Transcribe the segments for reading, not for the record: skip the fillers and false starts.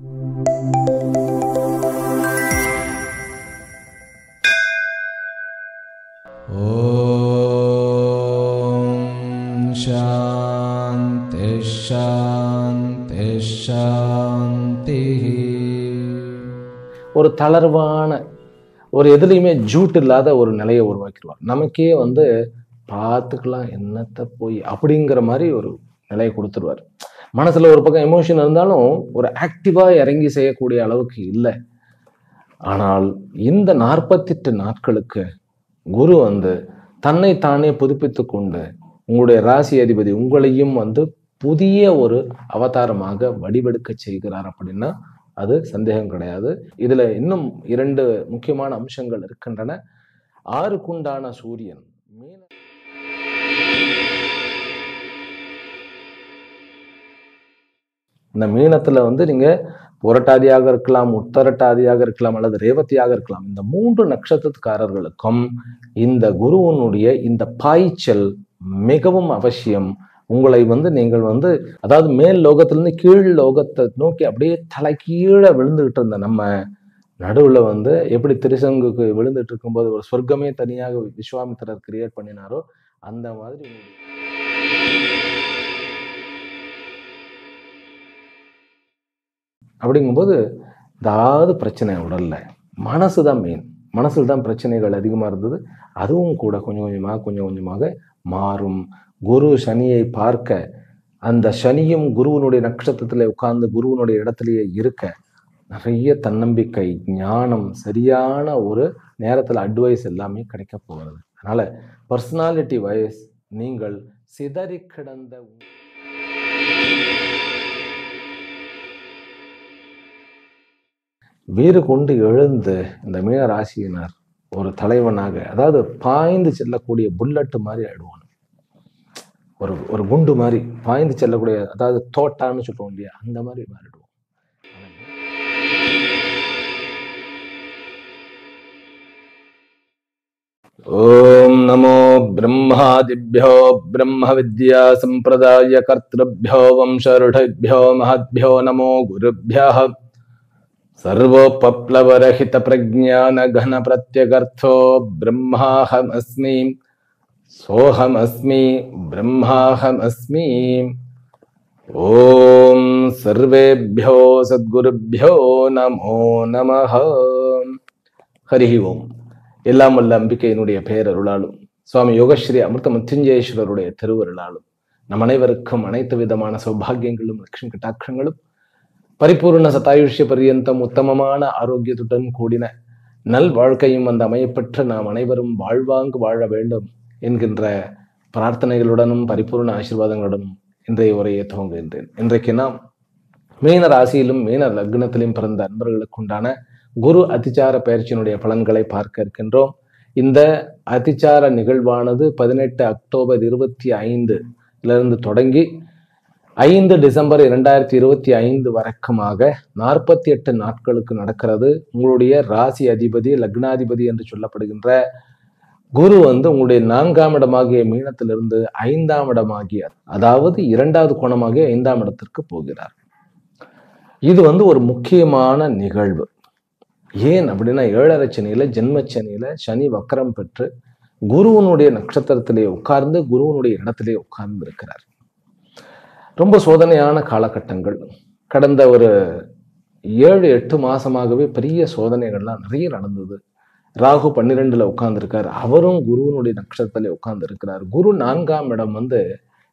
ஓம் சாந்தி சாந்தி சாந்தி. ஒரு தளர்வான ஒரு எதுலையுமே ஜூட் இல்லாத ஒரு நிலையை உருவாக்கிடுவார். நமக்கே பார்த்துக்கலாம் என்னத்தை போய் அப்படிங்கிற மாதிரி ஒரு நிலையை கொடுத்துருவார். மனசுல ஒரு பக்கம் எமோஷன் இருந்தாலும் ஒரு ஆக்டிவா இறங்கி செய்யக்கூடிய அளவுக்கு இல்லை. ஆனால் இந்த 48 நாட்களுக்கு குரு தன்னை தானே புதுப்பித்து கொண்டு உங்களுடைய ராசி அதிபதி உங்களையும் புதிய ஒரு அவதாரமாக வடிவெடுக்க செய்கிறார் அப்படின்னா அது சந்தேகம் கிடையாது. இதுல இன்னும் 2 முக்கியமான அம்சங்கள் இருக்கின்றன. 6க்குண்டான சூரியன் இந்த மீனத்துல நீங்க புரட்டாதியாக இருக்கலாம், உத்தரட்டாதியாக இருக்கலாம், அல்லது ரேவதியாக இருக்கலாம். இந்த 3 நட்சத்திரக்காரர்களுக்கும் இந்த குருவனுடைய இந்த பாய்ச்சல் மிகவும் அவசியம். உங்களை நீங்கள் அதாவது மேல் லோகத்திலிருந்து கீழ் லோகத்தை நோக்கி அப்படியே தலைகீழ விழுந்துகிட்டு இருந்த நம்ம நடுவுல எப்படி திருசங்குக்கு விழுந்துட்டு இருக்கும்போது ஒரு சொர்க்கமே தனியாக விஸ்வாமித்திரர் கிரியேட் பண்ணினாரோ அந்த மாதிரி அப்படிங்கும்போது ஏதாவது பிரச்சனை உடல்ல மனசுதான் மெயின். மனசுல தான் பிரச்சனைகள் அதிகமா இருந்தது. அதுவும் கூட கொஞ்சம் கொஞ்சமாக மாறும். குரு சனியை பார்க்க அந்த சனியும் குருவனுடைய நட்சத்திரத்துல உட்கார்ந்து குருவனுடைய இடத்திலேயே இருக்க நிறைய தன்னம்பிக்கை, ஞானம், சரியான ஒரு நேரத்துல அட்வைஸ் எல்லாமே கிடைக்க போகிறது. அதனால பர்சனாலிட்டி வைஸ் நீங்கள் சிதறி கிடந்த வீறு கொண்டு எழுந்து இந்த மீன ராசியினர் ஒரு தலைவனாக, அதாவது பாய்ந்து செல்லக்கூடிய புல்லட்டு மாதிரி ஆயிடுவான். ஒரு குண்டு மாதிரி பாய்ந்து செல்லக்கூடிய, அதாவது தோட்டான்னு சொல்றோம் இல்லையா, அந்த மாதிரி மாறிடுவோம். ஓம் நமோ பிரம்மாதிப்யோ பிரம்ம வித்யா சம்பிரதாய கர்த்ருப்யோ வம்சருடேப்யோ மஹத்யோ நமோ குருப்யः सर्वोपप्लवरहित प्रज्ञान घन प्रत्यगर्थो ब्रह्माहमस्मि सोहमस्मि ब्रह्माहमस्मि. ओम सर्वेभ्यो सद्गुरुभ्यो नमो नमः. हरि ओम. எல்லாம் வல்ல அம்பிகையினுடைய பேரருளாலும் சுவாமி யோகஸ்ரீ அமிர்த மிருத்யுஞ்சயேஸ்வரருடைய திருவருளாலும் நம் அனைவருக்கும் அனைத்து விதமான சௌபாகியங்களும் லட்சுமி கட்டாட்சங்களும் பரிபூர்ண சதாயுஷ்ய பரியந்தம் உத்தமமான ஆரோக்கியத்துடன் கூடின நல் வாழ்க்கையும் அமையப்பெற்று நாம் அனைவரும் வாழ்வாங்கு வாழ வேண்டும் என்கின்ற பிரார்த்தனைகளுடனும் பரிபூர்ண ஆசீர்வாதங்களுடனும் இன்றைய உரையை துவங்குகின்றேன். இன்றைக்கு நாம் மீன ராசியிலும் மீன லக்னத்திலும் பிறந்த அன்பர்களுக்கு உண்டான குரு அதிச்சார பயிற்சியினுடைய பலன்களை பார்க்க இருக்கின்றோம். இந்த அதிச்சார நிகழ்வானது 18 அக்டோபர் 25 தொடங்கி 5 டிசம்பர் 2025 வரைக்குமாக 48 நாட்களுக்கு நடக்கிறது. உங்களுடைய ராசி அதிபதி லக்னாதிபதி என்று சொல்லப்படுகின்ற குரு உங்களுடைய 4ஆம் இடமாகிய மீனத்திலிருந்து 5ஆம் இடமாகிய, அதாவது 2வது கோணமாகிய 5ஆம் இடத்திற்கு போகிறார். இது ஒரு முக்கியமான நிகழ்வு. ஏன் அப்படின்னா 7.5 சனியில ஜென்மச்சனியில சனி வக்கரம் பெற்று குருவனுடைய நட்சத்திரத்திலே உட்கார்ந்து குருவனுடைய இடத்திலே உட்கார்ந்து இருக்கிறார். ரொம்ப சோதனையான காலகட்டங்கள். கடந்த ஒரு 7-8 மாசமாகவே பெரிய சோதனைகள்லாம் நிறைய நடந்தது. ராகு 12ல உட்கார்ந்துருக்கார். அவரும் குருவனுடைய நட்சத்திரத்திலே உட்கார்ந்து இருக்கிறார். குரு 4ஆம் இடம்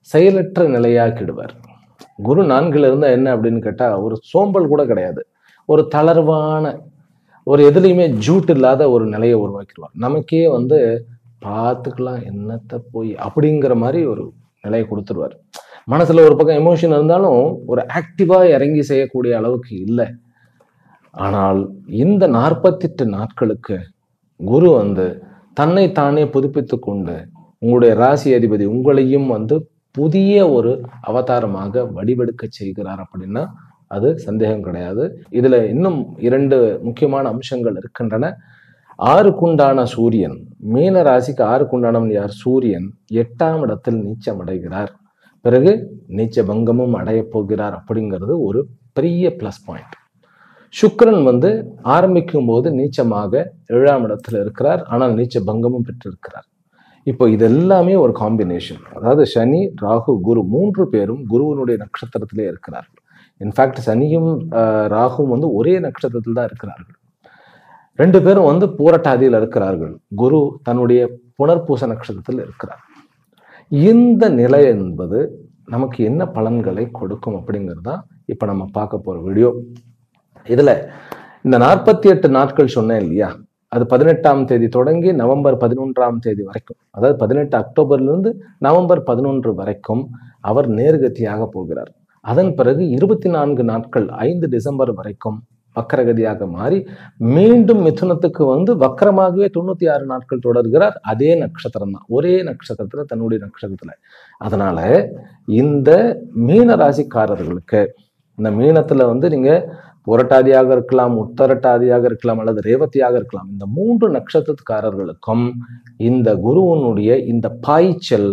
செயலற்ற நிலையாக்கிடுவார். குரு 4ல இருந்தா என்ன அப்படின்னு கேட்டா ஒரு சோம்பல் கூட கிடையாது. ஒரு தளர்வான ஒரு எதுலையுமே ஜூட் இல்லாத ஒரு நிலையை உருவாக்கிடுவார். நமக்கே பார்த்துக்கலாம் என்னத்தை போய் அப்படிங்கிற மாதிரி ஒரு நிலையை கொடுத்துருவார். மனசுல ஒரு பக்கம் எமோஷன் இருந்தாலும் ஒரு ஆக்டிவா இறங்கி செய்யக்கூடிய அளவுக்கு இல்லை. ஆனால் இந்த 48 நாட்களுக்கு குரு தன்னை தானே புதுப்பித்து கொண்டு உங்களுடைய ராசி அதிபதி உங்களையும் புதிய ஒரு அவதாரமாக வடிவெடுக்க செய்கிறார் அப்படின்னா அது சந்தேகம் கிடையாது. இதுல இன்னும் 2 முக்கியமான அம்சங்கள் இருக்கின்றன. 6க்குண்டான சூரியன், மீன ராசிக்கு 6க்குண்டானவன் யார்? சூரியன் 8ஆம் இடத்தில் நீச்சம் அடைகிறார். பிறகு நீச்ச பங்கமும் அடைய போகிறார். அப்படிங்கிறது ஒரு பெரிய பிளஸ் பாயிண்ட். சுக்கிரன் வந்து ஆரம்பிக்கும் போது நீச்சமாக 7ஆம் இடத்துல இருக்கிறார், ஆனால் நீச்ச பங்கமும் பெற்றிருக்கிறார். இப்போ இது எல்லாமே ஒரு காம்பினேஷன். அதாவது சனி, ராகு, குரு 3 பேரும் குருவினுடைய நட்சத்திரத்திலே இருக்கிறார்கள். இன்ஃபேக்ட் சனியும் ராகுவும் வந்து ஒரே நட்சத்திரத்தில் தான் இருக்கிறார்கள். 2 பேரும் வந்து பூரட்டாதியில் இருக்கிறார்கள். குரு தன்னுடைய புனர்பூச நட்சத்திரத்தில் இருக்கிறார். இந்த நிலை என்பது நமக்கு என்ன பலன்களை கொடுக்கும் அப்படிங்கிறது தான் இப்போ நம்ம பார்க்க போற வீடியோ. இதுல இந்த 48 நாட்கள் சொன்னேன் இல்லையா, அது 18ஆம் தேதி தொடங்கி நவம்பர் 11ஆம் தேதி வரைக்கும், அதாவது 18 அக்டோபர்ல இருந்து நவம்பர் 11 வரைக்கும் அவர் நேர்கதியாக போகிறார். அதன் பிறகு 24 நாட்கள் 5 டிசம்பர் வரைக்கும் வக்கரகதியாக மாறி மீண்டும் மிதுனத்துக்கு வந்து வக்கரமாகவே 96 நாட்கள் தொடர்கிறார். அதே நட்சத்திரம் தான், ஒரே நட்சத்திரத்துல, தன்னுடைய நட்சத்திரத்துல. அதனால இந்த மீன ராசிக்காரர்களுக்கு, இந்த மீனத்துல வந்து நீங்க புரட்டாதியாக இருக்கலாம், உத்தரட்டாதியாக இருக்கலாம், அல்லது ரேவதியாக இருக்கலாம், இந்த 3 நட்சத்திரக்காரர்களுக்கும் இந்த குருவனுடைய இந்த பாய்ச்சல்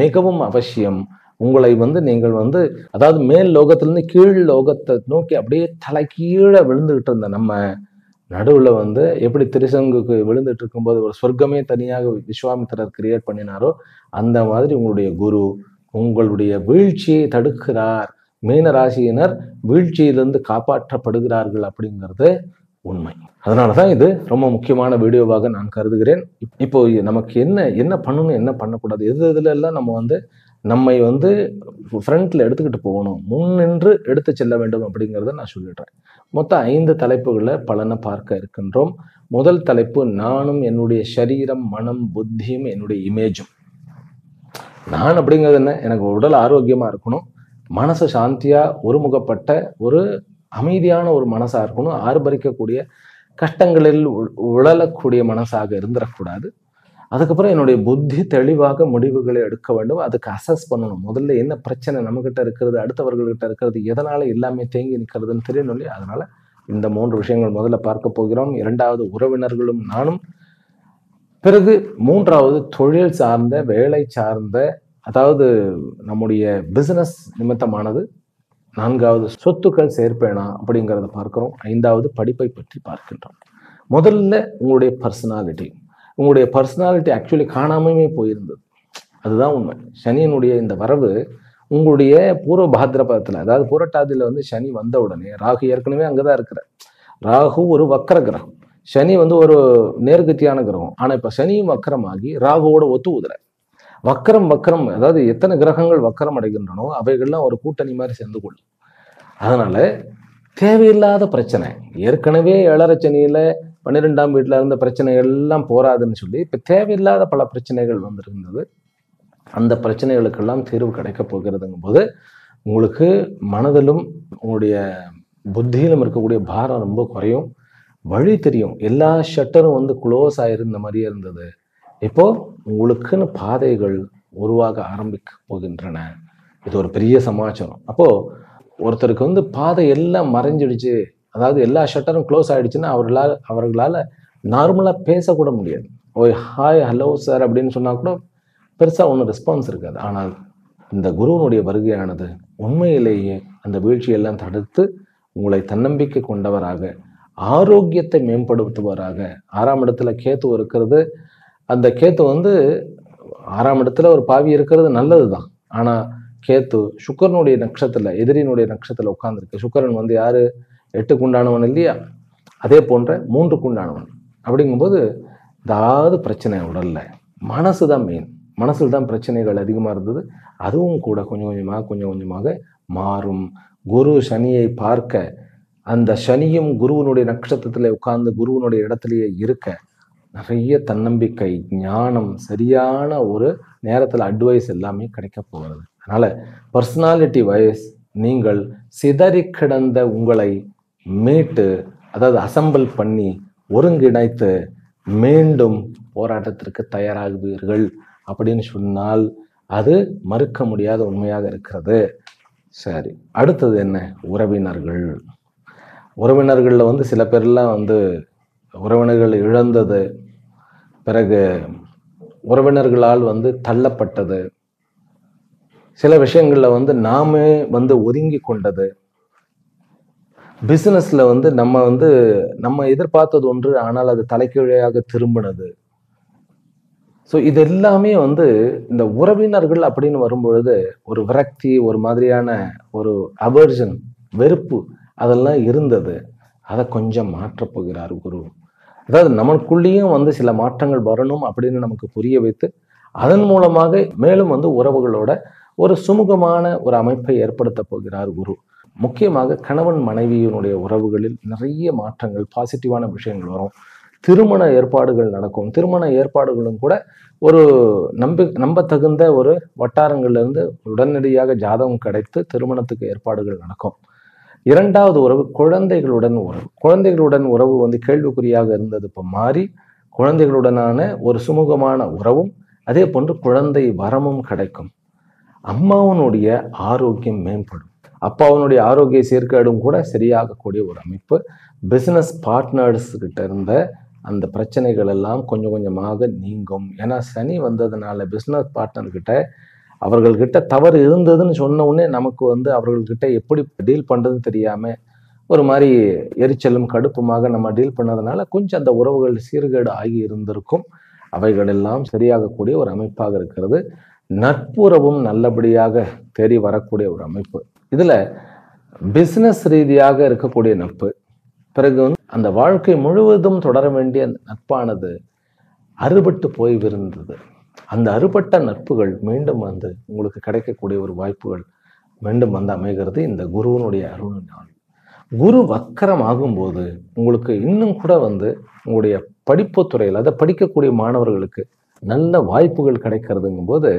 மிகவும் அவசியம். உங்களை வந்து நீங்கள் வந்து, அதாவது மேல் லோகத்திலிருந்து கீழ் லோகத்தை நோக்கி அப்படியே தலைகீழே விழுந்துகிட்டு இருந்த நம்ம நடுவுல வந்து எப்படி திருசங்குக்கு விழுந்துட்டு இருக்கும்போது ஒரு சொர்க்கமே தனியாக விஸ்வாமித்திரர் கிரியேட் பண்ணினாரோ, அந்த மாதிரி உங்களுடைய குரு உங்களுடைய வீழ்ச்சியை தடுக்கிறார். மீன ராசியினர் வீழ்ச்சியிலிருந்து காப்பாற்றப்படுகிறார்கள் அப்படிங்கிறது உண்மை. அதனாலதான் இது ரொம்ப முக்கியமான வீடியோவாக நான் கருதுகிறேன். இப்போ நமக்கு என்ன பண்ணணும், என்ன பண்ணக்கூடாது, எதுல எல்லாம் நம்ம வந்து நம்மை வந்து ஃப்ரண்ட்ல எடுத்துக்கிட்டு போகணும், முன்னின்று எடுத்து செல்ல வேண்டும் அப்படிங்கிறத நான் சொல்லிடுறேன். மொத்தம் 5 தலைப்புகளை பலனை பார்க்க இருக்கின்றோம். முதல் தலைப்பு, நானும் என்னுடைய சரீரம், மனம், புத்தியும் என்னுடைய இமேஜும். நான் அப்படிங்கிறது என்ன, எனக்கு உடல் ஆரோக்கியமா இருக்கணும், மனசு சாந்தியா ஒருமுகப்பட்ட ஒரு அமைதியான ஒரு மனசா இருக்கணும், ஆர்ப்பரிக்கக்கூடிய கஷ்டங்களில் உழலக்கூடிய மனசாக இருந்துடக்கூடாது. அதுக்கப்புறம் என்னுடைய புத்தி தெளிவாக முடிவுகளை எடுக்க வேண்டும். அதுக்கு அசஸ் பண்ணணும், முதல்ல என்ன பிரச்சனை நம்மகிட்ட இருக்கிறது, அடுத்தவர்கள்கிட்ட இருக்கிறது, எதனால எல்லாமே தேங்கி நிற்கிறதுன்னு தெரியணும் இல்லையா. அதனால இந்த 3 விஷயங்கள் முதல்ல பார்க்க போகிறோம். 2வது உறவினர்களும் நானும். பிறகு 3வது தொழில் சார்ந்த, வேலை சார்ந்த, அதாவது நம்முடைய பிசினஸ் நிமித்தமானது. 4வது சொத்துக்கள் சேர்ப்பேனா அப்படிங்கிறத பார்க்கிறோம். 5வது படிப்பை பற்றி பார்க்கின்றோம். முதல்ல உங்களுடைய பர்சனாலிட்டி. உங்களுடைய பர்சனாலிட்டி ஆக்சுவலி காணாமையே போயிருந்தது, அதுதான் உண்மை. சனியினுடைய இந்த வரவு உங்களுடைய பூர்வ பாத்திரபதத்துல, அதாவது புரட்டாதியில வந்து சனி வந்த உடனே, ராகு ஏற்கனவே அங்கதான் இருக்கிற, ராகு ஒரு வக்கர கிரகம், சனி வந்து ஒரு நேர்கத்தியான கிரகம். ஆனா இப்ப சனியும் வக்கரமாகி ராகுவோட ஒத்து ஊதுற. வக்கரம் அதாவது எத்தனை கிரகங்கள் வக்கரம் அடைகின்றனோ அவைகள்லாம் ஒரு கூட்டணி மாதிரி சேர்ந்து கொள்ளும். அதனால தேவையில்லாத பிரச்சனை, ஏற்கனவே 7.5 சனியில 12ஆம் வீட்டுல இருந்த பிரச்சனைகள் எல்லாம் போராதுன்னு சொல்லி இப்ப தேவையில்லாத பல பிரச்சனைகள் வந்திருந்தது. அந்த பிரச்சனைகளுக்கெல்லாம் தீர்வு கிடைக்க போகிறதுங்கும் போது உங்களுக்கு மனதிலும் உங்களுடைய புத்தியிலும் இருக்கக்கூடிய பாரம் ரொம்ப குறையும், வழி தெரியும். எல்லா ஷட்டரும் வந்து க்ளோஸ் ஆயிருந்த மாதிரியே இருந்தது, இப்போ உங்களுக்குன்னு பாதைகள் உருவாக ஆரம்பிக்க போகின்றன. இது ஒரு பெரிய சமாச்சாரம். அப்போ ஒருத்தருக்கு வந்து பாதை எல்லாம் மறைஞ்சிடுச்சு, அதாவது எல்லா ஷட்டரும் க்ளோஸ் ஆயிடுச்சுன்னா அவர்களால நார்மலா பேசக்கூட முடியாது. ஓய் ஹாய் ஹலோ சார் அப்படின்னு சொன்னா கூட பெருசா ஒன்றும் ரெஸ்பான்ஸ் இருக்காது. ஆனால் இந்த குருவனுடைய வருகையானது உண்மையிலேயே அந்த வீழ்ச்சியெல்லாம் தடுத்து உங்களை தன்னம்பிக்கை கொண்டவராக, ஆரோக்கியத்தை மேம்படுத்துவராக. 6ஆம் இடத்துல கேத்து இருக்கிறது, அந்த கேத்து வந்து 6ஆம் இடத்துல ஒரு பாவி இருக்கிறது நல்லதுதான். ஆனா கேத்து சுக்கரனுடைய நட்சத்திரத்துல, எதிரினுடைய நட்சத்திரத்துல உட்கார்ந்துருக்கு. சுக்கரன் வந்து யாரு, 8க்கு உண்டானவன் இல்லையா, அதே போன்ற 3க்கு உண்டானவன். அப்படிங்கும்போது ஏதாவது பிரச்சனை உடல்ல, மனசுதான் மெயின், மனசுல தான் பிரச்சனைகள் அதிகமா இருந்தது. அதுவும் கூட கொஞ்சம் கொஞ்சமாக மாறும். குரு சனியை பார்க்க, அந்த சனியும் குருவனுடைய நட்சத்திரத்துல உட்கார்ந்து குருவனுடைய இடத்திலேயே இருக்க நிறைய தன்னம்பிக்கை, ஞானம், சரியான ஒரு நேரத்துல அட்வைஸ் எல்லாமே கிடைக்க போகிறது. அதனால பர்சனாலிட்டி வைஸ் நீங்கள் சிதறி கிடந்த உங்களை மீட்டு, அதாவது அசம்பிள் பண்ணி ஒருங்கிணைத்து மீண்டும் போராட்டத்திற்கு தயாராகுவீர்கள் அப்படின்னு சொன்னால் அது மறுக்க முடியாத உண்மையாக இருக்கிறது. சரி, அடுத்தது என்ன, உறவினர்கள். உறவினர்கள்ல வந்து சில பேர்லாம் வந்து உறவினர்கள் இழந்தது, பிறகு உறவினர்களால் வந்து தள்ளப்பட்டது, சில விஷயங்கள்ல வந்து நாமே வந்து ஒதுங்கி கொண்டது, பிசினஸ்ல வந்து நம்ம எதிர்பார்த்தது ஒன்று, ஆனால் அது தலைகீழாக திரும்பினது. ஸோ இது எல்லாமே வந்து இந்த உறவினர்கள் அப்படின்னு வரும்பொழுது ஒரு விரக்தி, ஒரு மாதிரியான ஒரு அவர்ஜன், வெறுப்பு அதெல்லாம் இருந்தது. அதை கொஞ்சம் மாற்றப் போகிறார் குரு. அதாவது நமக்குள்ளேயும் வந்து சில மாற்றங்கள் வரணும் அப்படின்னு நமக்கு புரிய வைத்து, அதன் மூலமாக மேலும் வந்து உறவுகளோட ஒரு சுமூகமான ஒரு அமைப்பை ஏற்படுத்த போகிறார் குரு. முக்கியமாக கணவன் மனைவியினுடைய உறவுகளில் நிறைய மாற்றங்கள், பாசிட்டிவான விஷயங்கள் வரும். திருமண ஏற்பாடுகள் நடக்கும். திருமண ஏற்பாடுகளும் கூட ஒரு நம்பத்தகுந்த ஒரு வட்டாரங்கள்ல இருந்து உடனடியாக ஜாதகம் கிடைத்து திருமணத்துக்கு ஏற்பாடுகள் நடக்கும். இரண்டாவது உறவு குழந்தைகளுடன் உறவு. குழந்தைகளுடன் உறவு வந்து கேள்விக்குறியாக இருந்தது, இப்போ மாறி குழந்தைகளுடனான ஒரு சுமூகமான உறவும், அதே போன்று குழந்தை வரமும் கிடைக்கும். அம்மாவனுடைய ஆரோக்கியம் மேம்படும். அப்பாவனுடைய ஆரோக்கிய சீர்கேடும் கூட சரியாகக்கூடிய ஒரு அமைப்பு. பிசினஸ் பார்ட்னர்ஸ் கிட்ட இருந்த அந்த பிரச்சனைகள் எல்லாம் கொஞ்சம் கொஞ்சமாக நீங்கும். ஏன்னா சனி வந்ததுனால பிசினஸ் பார்ட்னர்கிட்ட அவர்கள்கிட்ட தவறு இருந்ததுன்னு சொன்ன உடனே நமக்கு வந்து அவர்கள்கிட்ட எப்படி டீல் பண்ணுறதுன்னு தெரியாமல் ஒரு மாதிரி எரிச்சலும் கடுப்புமாக நம்ம டீல் பண்ணதுனால கொஞ்சம் அந்த உறவுகள் சீர்கேடு ஆகி இருந்திருக்கும். அவைகள் எல்லாம் சரியாகக்கூடிய ஒரு அமைப்பாக இருக்கிறது. நட்புறவும் நல்லபடியாக தேடி வரக்கூடிய ஒரு அமைப்பு. இதில் பிஸ்னஸ் ரீதியாக இருக்கக்கூடிய நட்பு, பிறகு வந்து அந்த வாழ்க்கை முழுவதும் தொடர வேண்டிய நட்பானது அறுபட்டு போய்விருந்தது. அந்த அறுபட்ட நட்புகள் மீண்டும் வந்து உங்களுக்கு கிடைக்கக்கூடிய ஒரு வாய்ப்புகள் மீண்டும் வந்து அமைகிறது இந்த குருவனுடைய அருளினால். குரு வக்கரம் ஆகும்போது உங்களுக்கு இன்னும் கூட வந்து உங்களுடைய படிப்பு துறையில் அதை படிக்கக்கூடிய மாணவர்களுக்கு நல்ல வாய்ப்புகள் கிடைக்கிறதுங்கும் போது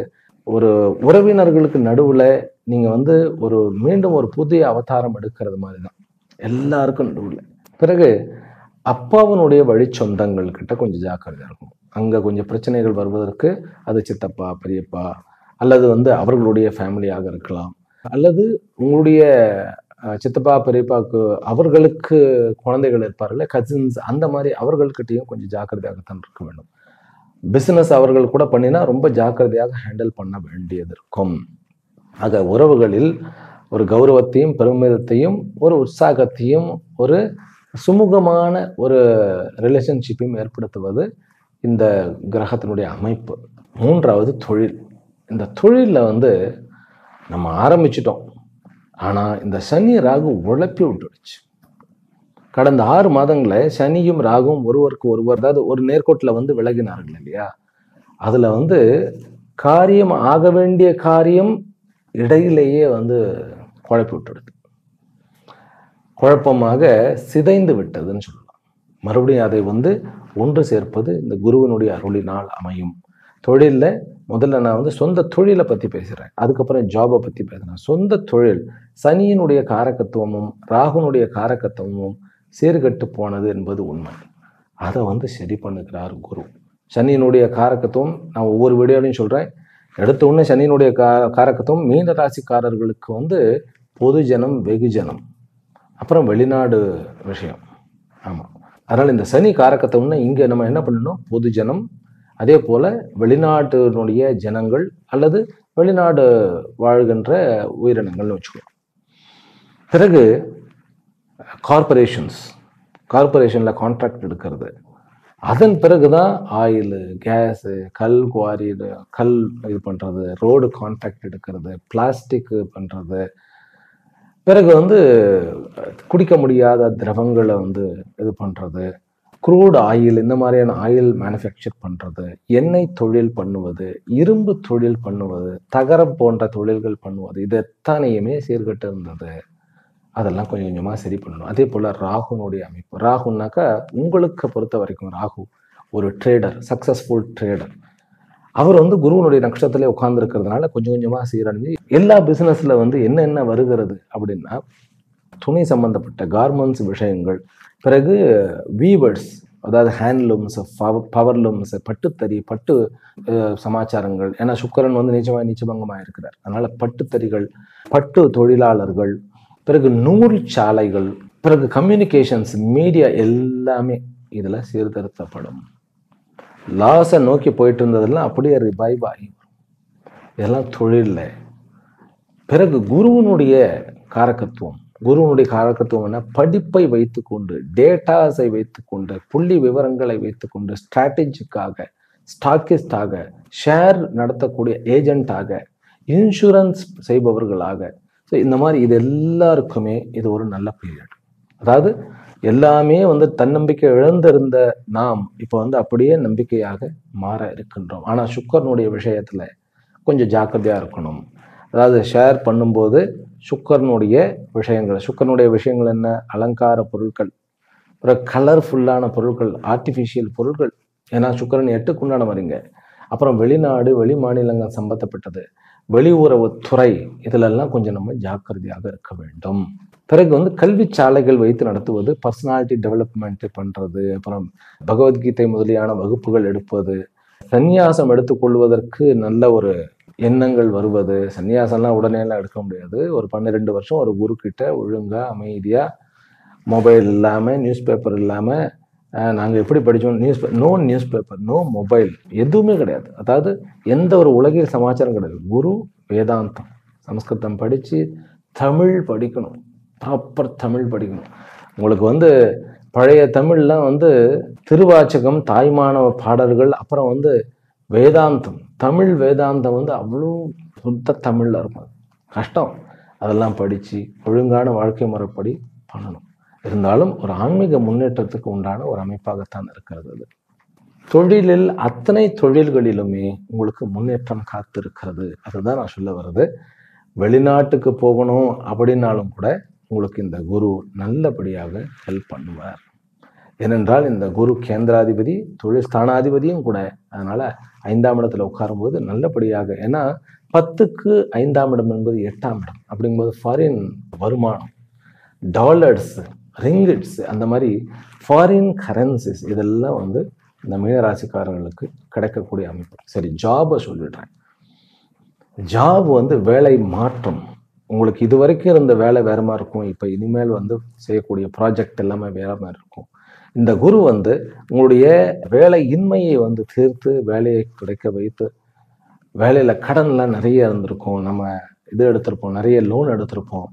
ஒரு உறவினர்களுக்கு நடுவில் நீங்கள் வந்து மீண்டும் ஒரு புதிய அவதாரம் எடுக்கிறது மாதிரி தான் எல்லாருக்கும் நடுவில். பிறகு அப்பாவனுடைய வழி சொந்தங்கள் கிட்ட கொஞ்சம் ஜாக்கிரதையாக இருக்கும். அங்கே கொஞ்சம் பிரச்சனைகள் வருவதற்கு அது சித்தப்பா, பெரியப்பா அல்லது வந்து அவர்களுடைய ஃபேமிலியாக இருக்கலாம், அல்லது உங்களுடைய சித்தப்பா பெரியப்பாவுக்கு அவர்களுக்கு குழந்தைகள் இருப்பார்கள், கசின்ஸ், அந்த மாதிரி அவர்கள்கிட்டையும் கொஞ்சம் ஜாக்கிரதையாகத்தான் இருக்க வேண்டும். பிஸ்னஸ் அவர்கள் கூட பண்ணினா ரொம்ப ஜாக்கிரதையாக ஹேண்டில் பண்ண வேண்டியது இருக்கும். ஆக உறவுகளில் ஒரு கௌரவத்தையும் பெருமிதத்தையும் ஒரு உற்சாகத்தையும் ஒரு சுமூகமான ஒரு ரிலேஷன்ஷிப்பையும் ஏற்படுத்துவது இந்த கிரகத்தினுடைய அமைப்பு. மூன்றாவது தொழில். இந்த தொழிலில் வந்து நம்ம ஆரம்பிச்சிட்டோம், ஆனால் இந்த சனி ராகு உழப்பி விட்டுடுச்சு. கடந்த 6 மாதங்களில் சனியும் ராகும் ஒருவருக்கு ஒருவர், அதாவது ஒரு நேர்கோட்டில் வந்து விலகினார்கள் இல்லையா, அதில் வந்து காரியம் ஆக வேண்டிய காரியம் இடையிலேயே வந்து குழப்பி விட்டுடுது, குழப்பமாக சிதைந்து விட்டதுன்னு சொல்லலாம். மறுபடியும் அதை வந்து ஒன்று சேர்ப்பது இந்த குருவினுடைய அருளினால் அமையும். தொழிலில் முதல்ல நான் வந்து சொந்த தொழிலை பற்றி பேசுகிறேன், அதுக்கப்புறம் ஜாபை பற்றி பேசுகிறேன். சொந்த தொழில் சனியினுடைய காரகத்துவமும் ராகுனுடைய காரகத்துவமும் சீர்கட்டு போனது என்பது உண்மை. அதை வந்து சரி பண்ணுகிறார் குரு. சனியினுடைய காரகத்துவம் நான் ஒவ்வொரு வீடியோலையும் சொல்கிறேன். எடுத்த உடனே சனியினுடைய காரகத்துவம் மீன ராசிக்காரர்களுக்கு வந்து பொது ஜனம், வெகுஜனம், அப்புறம் வெளிநாடு விஷயம். ஆமாம், அதனால் இந்த சனி காரகத்துவம்னா இங்கே நம்ம என்ன பண்ணணும், பொது ஜனம், அதே போல் வெளிநாட்டினுடைய ஜனங்கள் அல்லது வெளிநாடு வாழ்கின்ற உயிரினங்கள்னு வச்சுக்கலாம். பிறகு கார்பரேஷனில் கான்ட்ராக்ட் எடுக்கிறது. அதன் பிறகு தான் ஆயிலு, கேஸு, கல் குவாரி, கல் இது பண்ணுறது, ரோடு கான்ட்ராக்ட் எடுக்கிறது, பிளாஸ்டிக் பண்ணுறது, பிறகு வந்து குடிக்க முடியாத திரவங்களை வந்து இது பண்ணுறது, குரூட் ஆயில், இந்த மாதிரியான ஆயில் மேனுஃபேக்சர் பண்ணுறது, எண்ணெய் தொழில் பண்ணுவது, இரும்பு தொழில் பண்ணுவது, தகரம் போன்ற தொழில்கள் பண்ணுவது, இது எத்தனையுமே சீர்கட்டு இருந்தது. அதெல்லாம் கொஞ்சம் கொஞ்சமாக சரி பண்ணணும். அதே போல் ராகுனுடைய அமைப்பு. ராகுனாக்கா உங்களுக்கு பொறுத்த வரைக்கும் ராகு ஒரு ட்ரேடர், சக்ஸஸ்ஃபுல் ட்ரேடர். அவர் வந்து குருவனுடைய நட்சத்திரத்திலே உட்கார்ந்துருக்கிறதுனால கொஞ்சம் கொஞ்சமாக சீரடைஞ்சு எல்லா பிஸ்னஸில் வந்து என்ன வருகிறது அப்படின்னா, துணி சம்பந்தப்பட்ட கார்மெண்ட்ஸ் விஷயங்கள், பிறகு வீவர்ஸ், அதாவது ஹேண்ட்லூம்ஸ், பவர்லூம்ஸ், பட்டுத்தறி, பட்டு சமாச்சாரங்கள். ஏன்னா சுக்கிரன் வந்து நீச்சபங்கமாக இருக்கிறார், அதனால பட்டுத்தறிகள், பட்டு தொழிலாளர்கள், பிறகு நூல் சாலைகள், பிறகு கம்யூனிகேஷன்ஸ், மீடியா, எல்லாமே இதில் சீர்திருத்தப்படும். லாஸை நோக்கி போயிட்டு இருந்ததெல்லாம் அப்படியே ரிவைவ் ஆகி இதெல்லாம் தொழிலில். பிறகு குருவனுடைய காரகத்துவம் குருவனுடைய காரகத்துவம் என்ன? படிப்பை வைத்துக்கொண்டு, டேட்டாஸை வைத்துக்கொண்டு, புள்ளி விவரங்களை வைத்துக்கொண்டு, ஸ்ட்ராட்டஜிக்காக, ஸ்டாக்கிஸ்டாக, ஷேர் நடத்தக்கூடிய ஏஜென்ட்டாக, இன்சூரன்ஸ் செய்பவர்களாக, ஸோ இந்த மாதிரி இது எல்லாருக்குமே இது ஒரு நல்ல பீரியட். அதாவது எல்லாமே தன்னம்பிக்கை இழந்திருந்த நாம் இப்போ அப்படியே நம்பிக்கையாக மாற இருக்கின்றோம். ஆனால் சுக்கரனுடைய விஷயத்துல கொஞ்சம் ஜாக்கிரதையா இருக்கணும். அதாவது ஷேர் பண்ணும்போது சுக்கரனுடைய விஷயங்கள் என்ன? அலங்கார பொருட்கள், ஒரு கலர்ஃபுல்லான பொருட்கள், ஆர்டிஃபிஷியல் பொருட்கள். ஏன்னா சுக்கரன் 8க்கு உண்டான வரீங்க. அப்புறம் வெளிநாடு, வெளி மாநிலங்கள் சம்பந்தப்பட்டது, வெளியுறவுத்துறை, இதிலெல்லாம் கொஞ்சம் நம்ம ஜாக்கிரதையாக இருக்க வேண்டும். பிறகு கல்வி சாலைகள் வைத்து நடத்துவது, பர்சனாலிட்டி டெவலப்மெண்ட் பண்றது, அப்புறம் பகவத்கீதை முதலியான வகுப்புகள் எடுப்பது, சந்நியாசம் எடுத்துக்கொள்வதற்கு நல்ல ஒரு எண்ணங்கள் வருவது. சந்நியாசம்லாம் உடனே எல்லாம் எடுக்க முடியாது. ஒரு 12 வருஷம் ஒரு குரு கிட்ட ஒழுங்கா அமைதியா, மொபைல் இல்லாம, நியூஸ் பேப்பர் இல்லாம, நாங்கள் எப்படி படித்தோம், no news paper, no mobile, எதுவுமே கிடையாது. அதாவது எந்த ஒரு உலகில் சமாச்சாரம் கிடையாது. குரு வேதாந்தம், சமஸ்கிருதம் படித்து தமிழ் படிக்கணும், ப்ராப்பர் தமிழ் படிக்கணும். உங்களுக்கு பழைய தமிழ்லாம் திருவாச்சகம், தாய்மானவ பாடல்கள், அப்புறம் வேதாந்தம், தமிழ் வேதாந்தம் அவ்வளோ சுத்த தமிழில் இருக்கும். கஷ்டம். அதெல்லாம் படித்து ஒழுங்கான வாழ்க்கை முறைப்படி பண்ணணும். இருந்தாலும் ஒரு ஆன்மீக முன்னேற்றத்துக்கு உண்டான ஒரு அமைப்பாகத்தான் இருக்கிறது. அது தொழிலில் அத்தனை தொழில்களிலுமே உங்களுக்கு முன்னேற்றம் காத்திருக்கிறது. அதுதான் நான் சொல்ல வர்றது. வெளிநாட்டுக்கு போகணும் அப்படின்னாலும் கூட உங்களுக்கு இந்த குரு நல்லபடியாக ஹெல்ப் பண்ணுவார். ஏனென்றால் இந்த குரு கேந்திராதிபதி, தொழில் ஸ்தானாதிபதியும் கூட. அதனால 5ஆம் இடத்துல உட்காரும்போது நல்லபடியாக, ஏன்னா 10க்கு 5ஆம் இடம் என்பது 8ஆம் இடம் அப்படிங்கும்போது ஃபாரின் வருமானம், டாலர்ஸ், ரிங்கிட்ஸ், அந்த மாதிரி ஃபாரின் கரன்சிஸ், இதெல்லாம் இந்த மீனராசிக்காரர்களுக்கு கிடைக்கக்கூடிய அமைப்பு. சரி, ஜாபை சொல்லிடுறேன். ஜாப் வேலை மாற்றம். உங்களுக்கு இது வரைக்கும் இருந்த வேலை வேற மாதிரி இருக்கும். இப்போ இனிமேல் செய்யக்கூடிய ப்ராஜெக்ட் எல்லாமே வேற மாதிரி இருக்கும். இந்த குரு உங்களுடைய வேலை இன்மையை தீர்த்து வேலையை கிடைக்க வைத்து, வேலையில கடன்லாம் நிறைய இருந்திருக்கும். நம்ம இது எடுத்திருப்போம், நிறைய லோன் எடுத்திருப்போம்.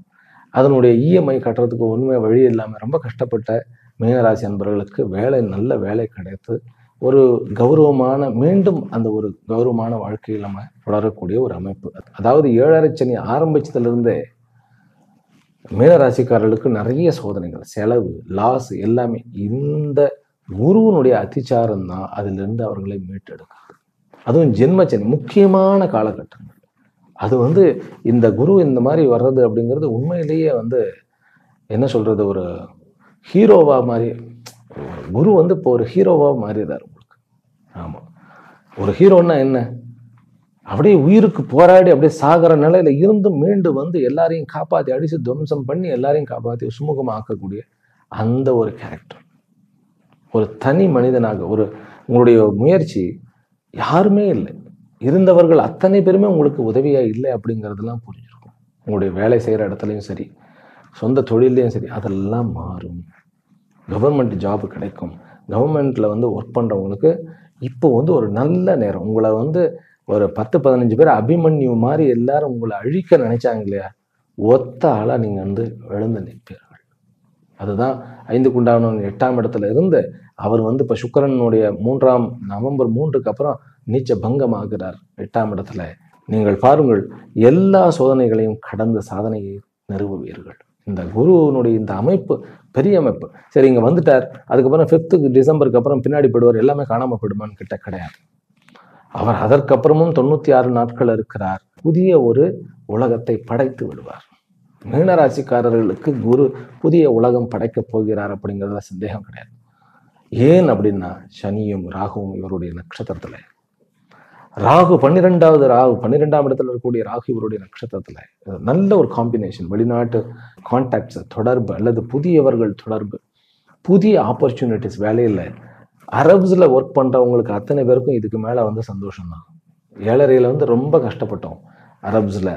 அதனுடைய இஎம்ஐ கட்டுறதுக்கு உண்மை வழி இல்லாமல் ரொம்ப கஷ்டப்பட்ட மீனராசி அன்பர்களுக்கு நல்ல வேலை கிடைத்து ஒரு கௌரவமான, மீண்டும் அந்த ஒரு கௌரவமான வாழ்க்கையில் நம்ம தொடரக்கூடிய ஒரு அமைப்பு. அதாவது 7.5 சனி ஆரம்பிச்சதுலேருந்தே மீனராசிக்காரர்களுக்கு நிறைய சோதனைகள், செலவு, லாஸ் எல்லாமே இந்த குருவனுடைய அத்திச்சாரம் தான் அதிலிருந்து அவர்களை மீட்டெடுக்கிறது. அதுவும் ஜென்மச்சனி முக்கியமான காலகட்டங்கள். அது இந்த குரு இந்த மாதிரி வர்றது அப்படிங்கிறது உண்மையிலேயே என்ன சொல்றது, ஒரு ஹீரோவா மாதிரி. குரு இப்போ ஒரு ஹீரோவா மாறிடுறாரு உங்களுக்கு. ஆமா, ஒரு ஹீரோன்னா என்ன? அப்படியே உயிருக்கு போராடி அப்படியே சாகிற நிலையில இருந்து மீண்டு எல்லாரையும் காப்பாற்றி, அடிச்சு துவம்சம் பண்ணி எல்லாரையும் காப்பாற்றி சுமூகமாக ஆக்கக்கூடிய அந்த ஒரு கேரக்டர். ஒரு தனி மனிதனாக உங்களுடைய முயற்சி யாருமே இல்லை, இருந்தவர்கள் அத்தனை பேருமே உங்களுக்கு உதவியா இல்லை அப்படிங்கிறதெல்லாம் புரிஞ்சிருக்கும். உங்களுடைய வேலை செய்கிற இடத்துலையும் சரி, சொந்த தொழிலையும் சரி, அதெல்லாம் மாறும். கவர்மெண்ட் ஜாப் கிடைக்கும். கவர்மெண்ட்ல ஒர்க் பண்றவங்களுக்கு இப்போ ஒரு நல்ல நேரம். உங்களை ஒரு 10-15 பேர் அபிமன்யு மாதிரி எல்லாரும் உங்களை அழிக்க நினைச்சாங்க இல்லையா, ஒத்த ஆளா நீங்க எழுந்து நிற்பீர்கள். அதுதான் 5க்கு உண்டான 8ஆம் இடத்துல இருந்து அவர் இப்ப சுக்கிரனுடைய நவம்பர் 3க்கு அப்புறம் நீச்ச பங்கம் ஆகிறார் 8ஆம் இடத்துல. நீங்கள் பாருங்கள், எல்லா சோதனைகளையும் கடந்த சாதனையை நிறுவுவீர்கள். இந்த குருவனுடைய இந்த அமைப்பு பெரிய அமைப்பு. சரி, இங்க வந்துட்டார், அதுக்கப்புறம் 5th டிசம்பருக்கு அப்புறம் பின்னாடி போயிடுவார், எல்லாமே காணாம போயிடுமான்னு கிட்ட கிடையாது. அவர் அதற்கப்புறமும் 96 நாட்கள் இருக்கிறார். புதிய ஒரு உலகத்தை படைத்து விடுவார். மீனராசிக்காரர்களுக்கு குரு புதிய உலகம் படைக்கப் போகிறார் அப்படிங்கிறதுல சந்தேகம் கிடையாது. ஏன் அப்படின்னா, சனியும் ராகுவும் இவருடைய நட்சத்திரத்துல, ராகு 12ஆம் இடத்துல இருக்கக்கூடிய ராகு இவருடைய நட்சத்திரத்துல நல்ல ஒரு காம்பினேஷன். வெளிநாட்டு கான்டாக்ட்ஸ், தொடர்பு, அல்லது புதியவர்கள் தொடர்பு, புதிய ஆப்பர்ச்சுனிட்டிஸ். வேலையில் அரப்ஸ்ல ஒர்க் பண்றவங்களுக்கு அத்தனை பேருக்கும் இதுக்கு மேல சந்தோஷம் தான். 7.5 ரொம்ப கஷ்டப்பட்டோம் அரப்ஸ்ல.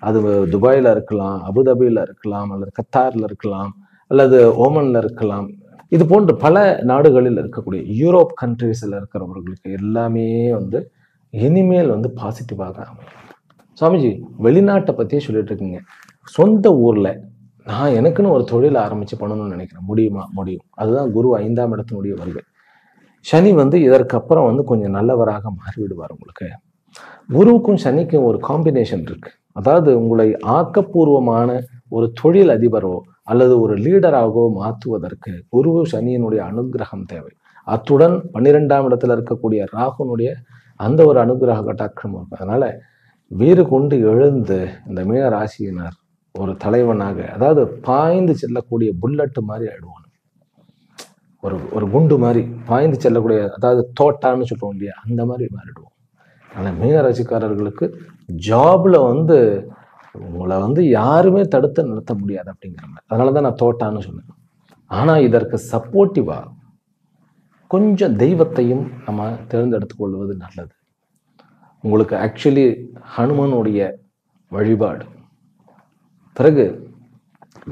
அது துபாயில இருக்கலாம், அபுதாபியில இருக்கலாம், அல்லது கத்தார்ல இருக்கலாம், அல்லது ஓமன்ல இருக்கலாம். இது போன்ற பல நாடுகளில் இருக்கக்கூடிய யூரோப் கண்ட்ரீஸ்ல இருக்கிறவர்களுக்கு எல்லாமே இனிமேல் பாசிட்டிவாக அமையும். சுவாமிஜி, வெளிநாட்டை பத்தியே சொல்லிட்டு இருக்கீங்க. சொந்த ஊர்ல நான் எனக்குன்னு ஒரு தொழில் ஆரம்பிச்சு பண்ணணும்னு நினைக்கிறேன். முடியுமா? முடியும். அதுதான் குரு 5ஆம் இடத்தினுடைய வருகை. சனி இதற்கு அப்புறம் கொஞ்சம் நல்லவராக மாறிவிடுவார் உங்களுக்கு. குருவுக்கும் சனிக்கும் ஒரு காம்பினேஷன் இருக்கு. அதாவது உங்களை ஆக்கப்பூர்வமான ஒரு தொழில் அதிபரோ அல்லது ஒரு லீடராகவோ மாற்றுவதற்கு குரு சனியினுடைய அனுகிரகம் தேவை. அத்துடன் 12ஆம் இடத்துல இருக்கக்கூடிய ராகுனுடைய அந்த ஒரு அனுகிரக கட்டாட்சம் இருக்கு. அதனால வீறு கொண்டு எழுந்து இந்த மீன ராசியினர் ஒரு தலைவனாக, அதாவது பாய்ந்து செல்லக்கூடிய புல்லட்டு மாதிரி ஆயிடுவான். ஒரு குண்டு மாதிரி பாய்ந்து செல்லக்கூடிய, அதாவது தோட்டான்னு சொல்லுவோம் இல்லையா, அந்த மாதிரி மாறிடுவோம். ஆனால் மீன ராசிக்காரர்களுக்கு ஜாப்ல உங்களை யாருமே தடுத்து நிறுத்த முடியாது அப்படிங்கிற மாதிரி. அதனாலதான் நான் தோட்டான்னு சொன்னேன். ஆனா இதற்கு சப்போர்ட்டிவா கொஞ்சம் தெய்வத்தையும் நம்ம தேர்ந்தெடுத்துக் கொள்வது நல்லது. உங்களுக்கு ஆக்சுவலி ஹனுமனுடைய வழிபாடு, பிறகு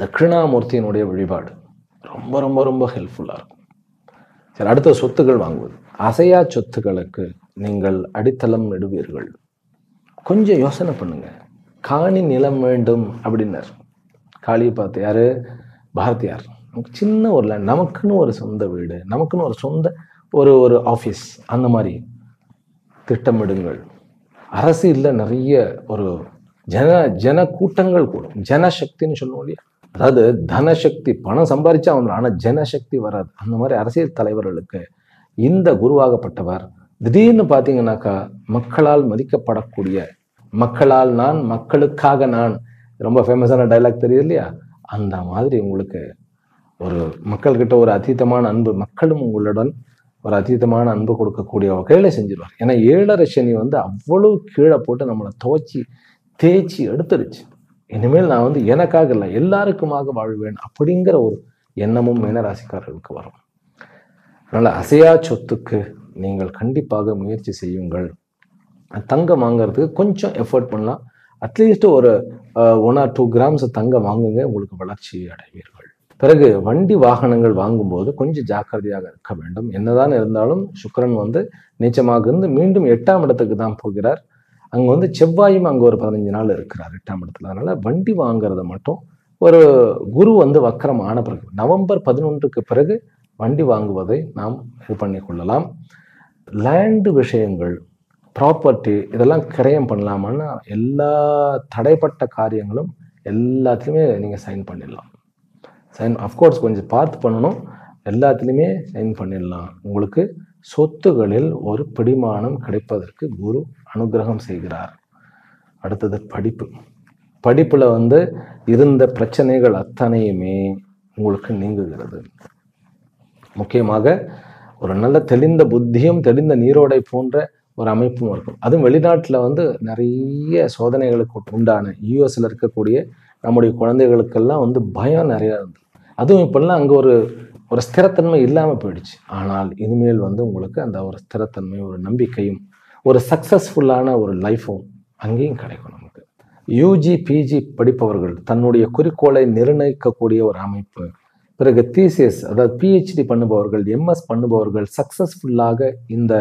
தட்சிணாமூர்த்தியினுடைய வழிபாடு ரொம்ப ரொம்ப ரொம்ப ஹெல்ப்ஃபுல்லா இருக்கும். சரி, அடுத்த சொத்துக்கள் வாங்குவது. அசையா சொத்துக்களுக்கு நீங்கள் அடித்தளம் நடுவீர்கள். கொஞ்சம் யோசனை பண்ணுங்க. காணி நிலம் வேண்டும் அப்படின்னார். காளியை பார்த்து யாரு? பாரதியார். நமக்கு சின்ன ஒரு லேண்ட், நமக்குன்னு ஒரு சொந்த வீடு, நமக்குன்னு ஒரு சொந்த ஒரு ஆஃபீஸ், அந்த மாதிரி திட்டமிடுங்கள். அரசியல்ல நிறைய ஒரு ஜன கூட்டங்கள் கூடும். ஜனசக்தின்னு சொல்லுவோம் இல்லையா, அதாவது தனசக்தி, பணம் சம்பாதிச்சா வந்துடும், ஆனால் ஜனசக்தி வராது. அந்த மாதிரி அரசியல் தலைவர்களுக்கு இந்த குருவாகப்பட்டவர் திடீர்னு பார்த்தீங்கன்னாக்கா மக்களால் மதிக்கப்படக்கூடிய, மக்களால் நான், மக்களுக்காக நான், ரொம்ப ஃபேமஸான டைலாக் தெரியுது இல்லையா, அந்த மாதிரி உங்களுக்கு ஒரு மக்கள்கிட்ட ஒரு அதீதமான அன்பு, மக்களும் உங்களுடன் ஒரு அதீதமான அன்பு கொடுக்கக்கூடிய வகையில செஞ்சிருவார். ஏன்னா 7.5 சனி அவ்வளவு கீழே போட்டு நம்மளை துவச்சி தேய்ச்சி எடுத்துருச்சு. இனிமேல் நான் எனக்காக இல்லை, எல்லாருக்குமாக வாழ்வேன் அப்படிங்கிற ஒரு எண்ணமும் மீனராசிக்காரர்களுக்கு வரும். அதனால அசையா சொத்துக்கு நீங்கள் கண்டிப்பாக முயற்சி செய்யுங்கள். தங்கம் வாங்குறதுக்கு கொஞ்சம் எஃபர்ட் பண்ணலாம். அட்லீஸ்ட் ஒரு 1 or 2 grams தங்கம் வாங்குங்க, உங்களுக்கு வளர்ச்சி அடைவீர்கள். பிறகு வண்டி வாகனங்கள் வாங்கும்போது கொஞ்சம் ஜாக்கிரதையாக இருக்க வேண்டும். என்னதான் இருந்தாலும் சுக்கிரன் நீச்சமாக இருந்து மீண்டும் 8ஆம் இடத்துக்கு தான் போகிறார். அங்க செவ்வாயும் அங்க ஒரு 15 நாள் இருக்கிறார் 8ஆம் இடத்துல. அதனால வண்டி வாங்குறத மட்டும் ஒரு குரு வக்ரம் ஆன பிறகு நவம்பர் 11க்கு பிறகு வண்டி வாங்குவதை நாம் இது பண்ணி கொள்ளலாம். லேண்டு விஷயங்கள், ப்ராப்பர்ட்டி, இதெல்லாம் கிரயம் பண்ணலாமான்னா எல்லா தடைப்பட்ட காரியங்களும் எல்லாத்துலேயுமே நீங்கள் சைன் பண்ணிடலாம். சைன் அஃப்கோர்ஸ் கொஞ்சம் பார்த்து பண்ணணும், எல்லாத்துலேயுமே சைன் பண்ணிடலாம். உங்களுக்கு சொத்துகளில் ஒரு பிடிமானம் கிடைப்பதற்கு குரு அனுகிரகம் செய்கிறார். அடுத்தது படிப்பு. படிப்புல இருந்த பிரச்சனைகள் அத்தனையுமே உங்களுக்கு நீங்குகிறது. முக்கியமாக ஒரு நல்ல தெளிந்த புத்தியும் தெளிந்த நீரோடை போன்ற ஒரு அமைப்பும் இருக்கும். அதுவும் வெளிநாட்டில் நிறைய சோதனைகளுக்கு உண்டான யூஎஸ்ல இருக்கக்கூடிய நம்முடைய குழந்தைகளுக்கெல்லாம் பயம் நிறையா இருந்தது. அதுவும் இப்பெல்லாம் அங்கே ஒரு ஸ்திரத்தன்மை இல்லாமல் போயிடுச்சு. ஆனால் இனிமேல் உங்களுக்கு அந்த ஒரு ஸ்திரத்தன்மை, ஒரு நம்பிக்கையும், ஒரு சக்சஸ்ஃபுல்லான ஒரு லைஃப்பும் அங்கேயும் கிடைக்கும் நமக்கு. யூஜி பிஜி படிப்பவர்கள் தன்னுடைய குறிக்கோளை நிர்ணயிக்கக்கூடிய ஒரு அமைப்பு. பிறகு தீசிஸ், அதாவது பிஹெச்டி பண்ணுபவர்கள், எம்எஸ் பண்ணுபவர்கள் சக்சஸ்ஃபுல்லாக இந்த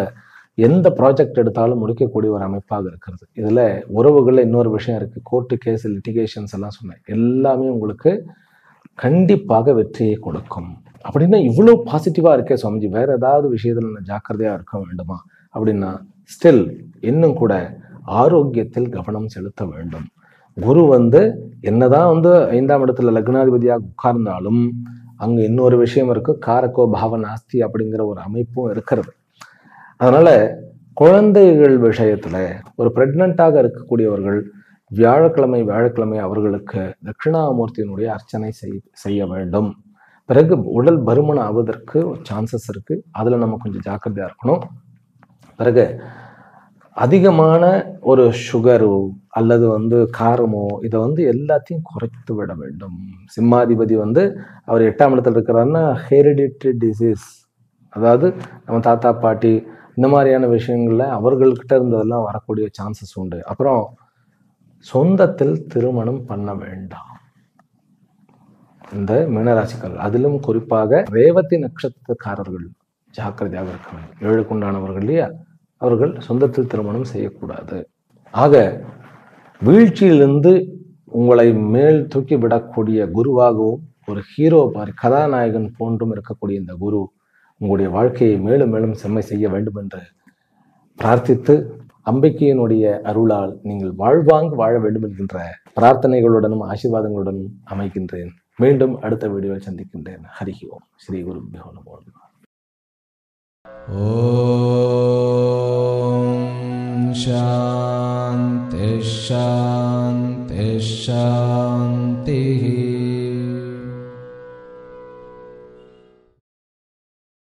எந்த ப்ராஜெக்ட் எடுத்தாலும் முடிக்கக்கூடிய ஒரு அமைப்பாக இருக்கிறது. இதில் உறவுகளில் இன்னொரு விஷயம் இருக்குது. கோர்ட்டு கேஸ், லிட்டிகேஷன்ஸ் எல்லாம் சொன்னேன். எல்லாமே உங்களுக்கு கண்டிப்பாக வெற்றியை கொடுக்கும். அப்படின்னா இவ்வளோ பாசிட்டிவாக இருக்கே சுவாமிஜி, வேற ஏதாவது விஷயத்தில் நான் ஜாக்கிரதையாக இருக்க வேண்டுமா அப்படின்னா, ஸ்டில் இன்னும் கூட ஆரோக்கியத்தில் கவனம் செலுத்த வேண்டும். குரு என்னதான் 5ஆம் இடத்துல லக்னாதிபதியாக உட்கார்ந்தாலும் அங்கே இன்னொரு விஷயம் இருக்கு, காரக்கோ பாவனாஸ்தி அப்படிங்கிற ஒரு அமைப்பும் இருக்கிறது. அதனால குழந்தைகள் விஷயத்துல ஒரு பிரெக்னண்டாக இருக்கக்கூடியவர்கள் வியாழக்கிழமை அவர்களுக்கு தட்சிணாமூர்த்தியினுடைய அர்ச்சனை செய்ய வேண்டும். பிறகு உடல் பருமன் ஆவதற்கு சான்சஸ் இருக்கு, அதுல நம்ம கொஞ்சம் ஜாக்கிரதையா இருக்கணும். பிறகு அதிகமான ஒரு சுகரோ அல்லது காரமோ இதை எல்லாத்தையும் குறைத்து விட வேண்டும். சிம்மாதிபதி அவர் 8ஆம் இடத்துல இருக்கிறாருன்னா ஹெரிடிட்டரி டிசீஸ், அதாவது நம்ம தாத்தா பாட்டி இந்த மாதிரியான விஷயங்கள்ல அவர்கள்கிட்ட இருந்ததெல்லாம் வரக்கூடிய சான்சஸ் உண்டு. அப்புறம் சொந்தத்தில் திருமணம் பண்ண வேண்டாம் இந்த மீனராசிக்காரர்கள். அதிலும் குறிப்பாக ரேவதி நட்சத்திரக்காரர்கள் ஜாக்கிரதையாக இருக்க வேண்டும். 7க்கு உண்டானவர்கள் இல்லையா, அவர்கள் சொந்தத்தில் திருமணம் செய்யக்கூடாது. ஆக வீழ்ச்சியிலிருந்து உங்களை மேல் தூக்கி விடக்கூடிய குருவாகவும் ஒரு ஹீரோ கதாநாயகன் போன்றும் இருக்கக்கூடிய இந்த குரு உங்களுடைய வாழ்க்கையை மேலும் மேலும் செம்மை செய்ய வேண்டும் என்று பிரார்த்தித்து, அம்பிகையினுடைய அருளால் நீங்கள் வாழ்வாங்கு வாழ வேண்டும் என்கின்ற பிரார்த்தனைகளுடனும் ஆசீர்வாதங்களுடனும் அமைகின்றேன். மீண்டும் அடுத்த வீடியோவில் சந்திக்கின்றேன். ஹரி ஓம். ஸ்ரீ குருபியோ நமோ நமः. ஓம் சாந்தி சாந்தி சாந்தி.